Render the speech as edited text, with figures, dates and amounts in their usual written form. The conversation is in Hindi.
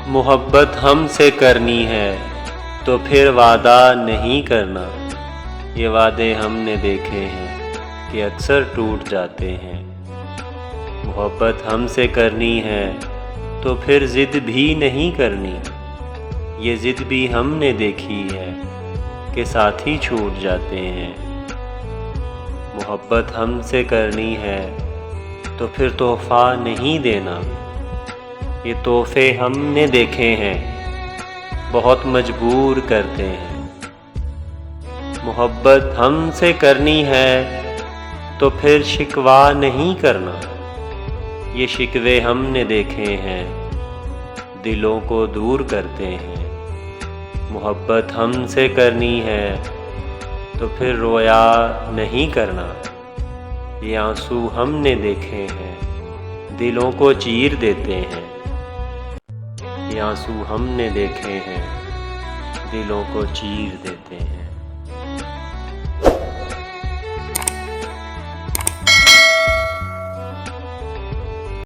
मोहब्बत हमसे करनी है तो फिर वादा नहीं करना। ये वादे हमने देखे हैं कि अक्सर टूट जाते हैं। मोहब्बत हमसे करनी है तो फिर ज़िद भी नहीं करनी। ये ज़िद भी हमने देखी है कि साथी छूट जाते हैं। मोहब्बत हमसे करनी है तो फिर तोहफ़ा नहीं देना। ये तोहफ़े हमने देखे हैं, बहुत मजबूर करते हैं। मोहब्बत हमसे करनी है तो फिर शिकवा नहीं करना। ये शिकवे हमने देखे हैं, दिलों को दूर करते हैं। मोहब्बत हमसे करनी है तो फिर रोया नहीं करना। ये आंसू हमने देखे हैं, दिलों को चीर देते हैं। ये आंसू हमने देखे हैं, दिलों को चीर देते हैं।